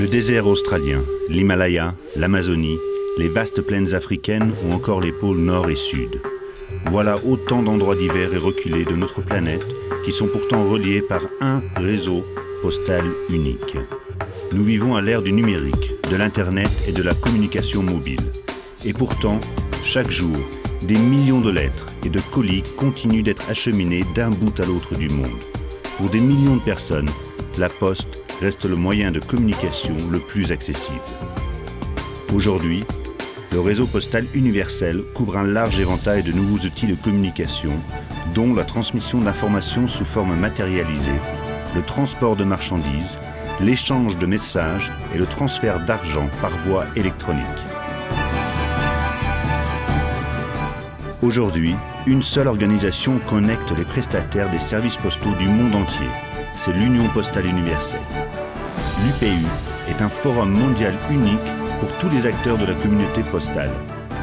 Le désert australien, l'Himalaya, l'Amazonie, les vastes plaines africaines ou encore les pôles nord et sud. Voilà autant d'endroits divers et reculés de notre planète qui sont pourtant reliés par un réseau postal unique. Nous vivons à l'ère du numérique, de l'Internet et de la communication mobile. Et pourtant, chaque jour, des millions de lettres et de colis continuent d'être acheminés d'un bout à l'autre du monde. Pour des millions de personnes, la poste reste le moyen de communication le plus accessible. Aujourd'hui, le réseau postal universel couvre un large éventail de nouveaux outils de communication, dont la transmission d'informations sous forme matérialisée, le transport de marchandises, l'échange de messages et le transfert d'argent par voie électronique. Aujourd'hui, une seule organisation connecte les prestataires des services postaux du monde entier. C'est l'Union postale universelle. L'UPU est un forum mondial unique pour tous les acteurs de la communauté postale.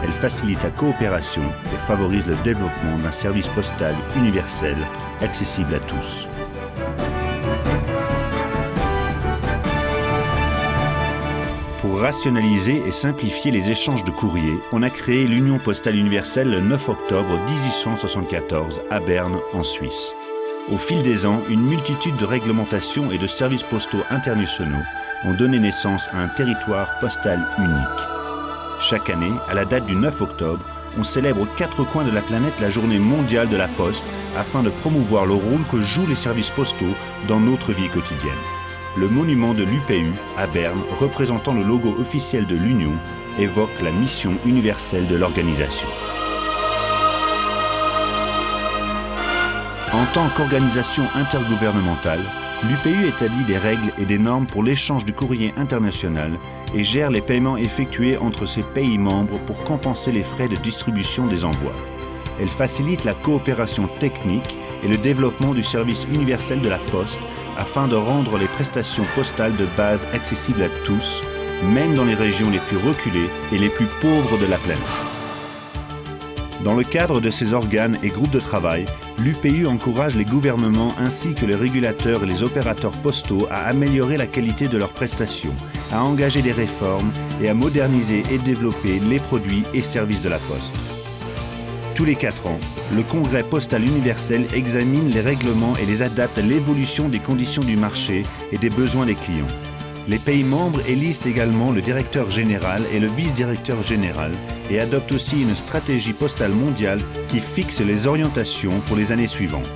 Elle facilite la coopération et favorise le développement d'un service postal universel accessible à tous. Pour rationaliser et simplifier les échanges de courrier, on a créé l'Union postale universelle le 9 octobre 1874 à Berne, en Suisse. Au fil des ans, une multitude de réglementations et de services postaux internationaux ont donné naissance à un territoire postal unique. Chaque année, à la date du 9 octobre, on célèbre aux quatre coins de la planète la journée mondiale de la poste afin de promouvoir le rôle que jouent les services postaux dans notre vie quotidienne. Le monument de l'UPU à Berne, représentant le logo officiel de l'Union, évoque la mission universelle de l'organisation. En tant qu'organisation intergouvernementale, l'UPU établit des règles et des normes pour l'échange du courrier international et gère les paiements effectués entre ses pays membres pour compenser les frais de distribution des envois. Elle facilite la coopération technique et le développement du service universel de la poste afin de rendre les prestations postales de base accessibles à tous, même dans les régions les plus reculées et les plus pauvres de la planète. Dans le cadre de ces organes et groupes de travail, l'UPU encourage les gouvernements ainsi que les régulateurs et les opérateurs postaux à améliorer la qualité de leurs prestations, à engager des réformes et à moderniser et développer les produits et services de la Poste. Tous les 4 ans, le Congrès postal universel examine les règlements et les adapte à l'évolution des conditions du marché et des besoins des clients. Les pays membres élisent également le directeur général et le vice-directeur général et adoptent aussi une stratégie postale mondiale qui fixe les orientations pour les années suivantes.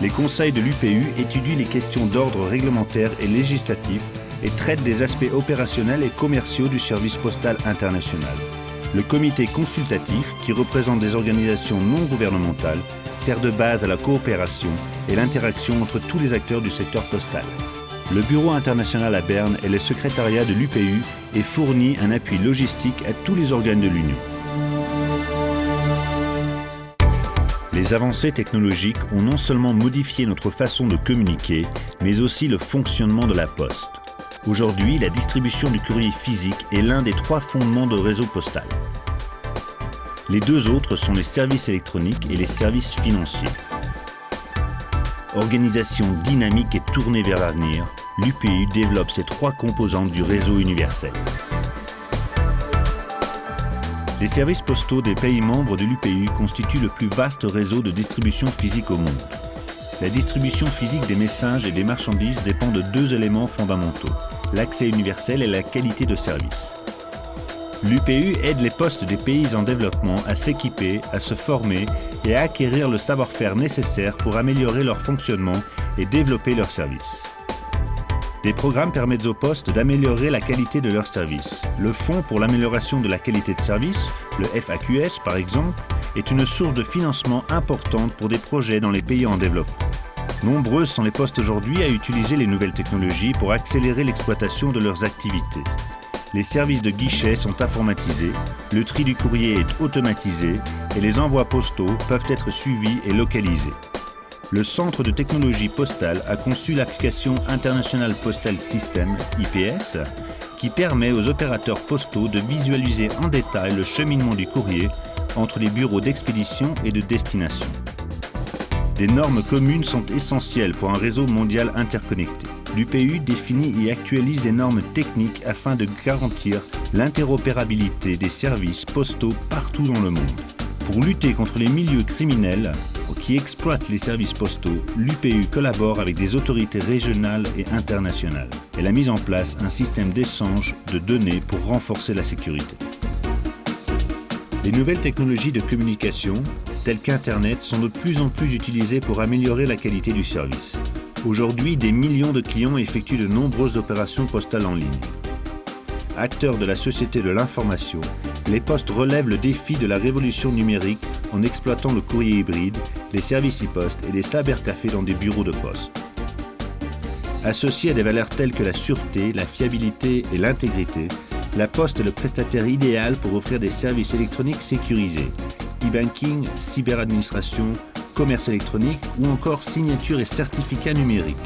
Les conseils de l'UPU étudient les questions d'ordre réglementaire et législatif et traitent des aspects opérationnels et commerciaux du service postal international. Le comité consultatif, qui représente des organisations non gouvernementales, sert de base à la coopération et l'interaction entre tous les acteurs du secteur postal. Le bureau international à Berne est le secrétariat de l'UPU et fournit un appui logistique à tous les organes de l'Union. Les avancées technologiques ont non seulement modifié notre façon de communiquer, mais aussi le fonctionnement de la poste. Aujourd'hui, la distribution du courrier physique est l'un des 3 fondements de réseau postal. Les 2 autres sont les services électroniques et les services financiers. Organisation dynamique et tournée vers l'avenir, l'UPU développe ces 3 composantes du réseau universel. Les services postaux des pays membres de l'UPU constituent le plus vaste réseau de distribution physique au monde. La distribution physique des messages et des marchandises dépend de 2 éléments fondamentaux, l'accès universel et la qualité de service. L'UPU aide les postes des pays en développement à s'équiper, à se former et à acquérir le savoir-faire nécessaire pour améliorer leur fonctionnement et développer leurs services. Des programmes permettent aux postes d'améliorer la qualité de leurs services. Le Fonds pour l'amélioration de la qualité de service, le FAQS par exemple, est une source de financement importante pour des projets dans les pays en développement. Nombreuses sont les postes aujourd'hui à utiliser les nouvelles technologies pour accélérer l'exploitation de leurs activités. Les services de guichet sont informatisés, le tri du courrier est automatisé et les envois postaux peuvent être suivis et localisés. Le Centre de technologie postale a conçu l'application International Postal System, IPS, qui permet aux opérateurs postaux de visualiser en détail le cheminement du courrier entre les bureaux d'expédition et de destination. Des normes communes sont essentielles pour un réseau mondial interconnecté. l'UPU définit et actualise des normes techniques afin de garantir l'interopérabilité des services postaux partout dans le monde. Pour lutter contre les milieux criminels qui exploitent les services postaux, l'UPU collabore avec des autorités régionales et internationales. Elle a mis en place un système d'échange de données pour renforcer la sécurité. Les nouvelles technologies de communication, telles qu'Internet, sont de plus en plus utilisées pour améliorer la qualité du service. Aujourd'hui, des millions de clients effectuent de nombreuses opérations postales en ligne. Acteurs de la société de l'information, les postes relèvent le défi de la révolution numérique en exploitant le courrier hybride, les services e-poste et les cybercafés dans des bureaux de poste. Associés à des valeurs telles que la sûreté, la fiabilité et l'intégrité, la Poste est le prestataire idéal pour offrir des services électroniques sécurisés, e-banking, cyberadministration, commerce électronique ou encore signature et certificat numérique.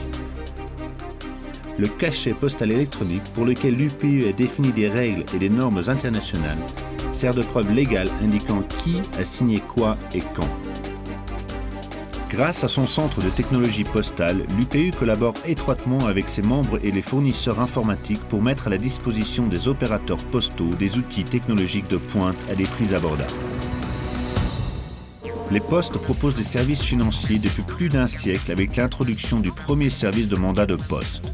Le cachet postal électronique, pour lequel l'UPU a défini des règles et des normes internationales, sert de preuve légale indiquant qui a signé quoi et quand. Grâce à son centre de technologie postale, l'UPU collabore étroitement avec ses membres et les fournisseurs informatiques pour mettre à la disposition des opérateurs postaux des outils technologiques de pointe à des prix abordables. Les postes proposent des services financiers depuis plus d'un siècle avec l'introduction du premier service de mandat de poste.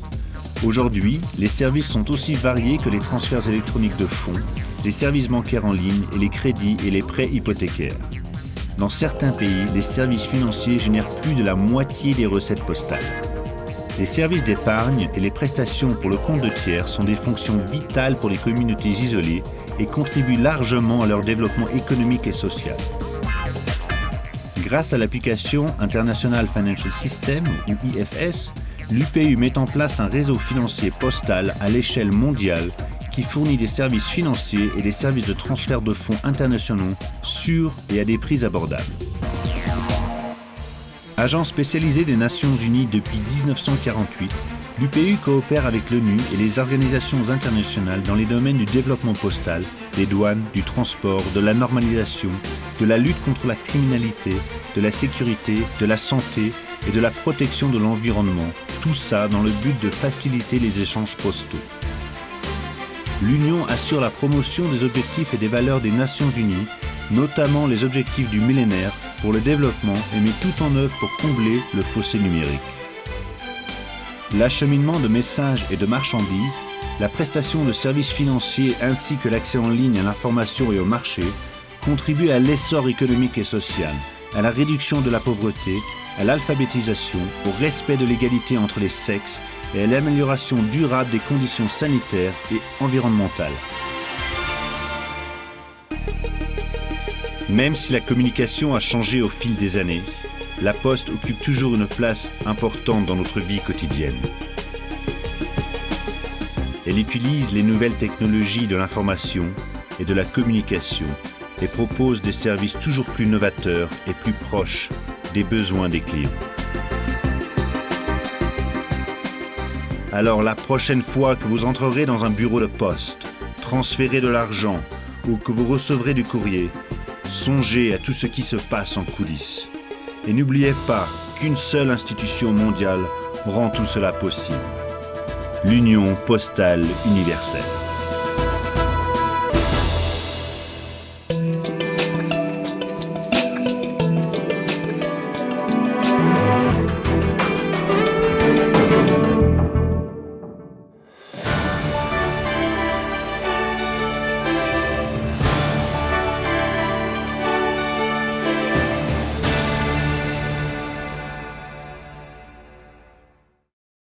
Aujourd'hui, les services sont aussi variés que les transferts électroniques de fonds, les services bancaires en ligne et les crédits et les prêts hypothécaires. Dans certains pays, les services financiers génèrent plus de la moitié des recettes postales. Les services d'épargne et les prestations pour le compte de tiers sont des fonctions vitales pour les communautés isolées et contribuent largement à leur développement économique et social. Grâce à l'application International Financial System, ou IFS, l'UPU met en place un réseau financier postal à l'échelle mondiale qui fournit des services financiers et des services de transfert de fonds internationaux sûrs et à des prix abordables. Agence spécialisée des Nations Unies depuis 1948, l'UPU coopère avec l'ONU et les organisations internationales dans les domaines du développement postal, des douanes, du transport, de la normalisation, de la lutte contre la criminalité, de la sécurité, de la santé et de la protection de l'environnement, tout ça dans le but de faciliter les échanges postaux. L'Union assure la promotion des objectifs et des valeurs des Nations Unies, notamment les objectifs du millénaire pour le développement et met tout en œuvre pour combler le fossé numérique. L'acheminement de messages et de marchandises, la prestation de services financiers ainsi que l'accès en ligne à l'information et au marché contribuent à l'essor économique et social, à la réduction de la pauvreté, à l'alphabétisation, au respect de l'égalité entre les sexes et à l'amélioration durable des conditions sanitaires et environnementales. Même si la communication a changé au fil des années, la Poste occupe toujours une place importante dans notre vie quotidienne. Elle utilise les nouvelles technologies de l'information et de la communication et propose des services toujours plus novateurs et plus proches des besoins des clients. Alors la prochaine fois que vous entrerez dans un bureau de poste, transférez de l'argent ou que vous recevrez du courrier, songez à tout ce qui se passe en coulisses. Et n'oubliez pas qu'une seule institution mondiale rend tout cela possible. L'Union postale universelle.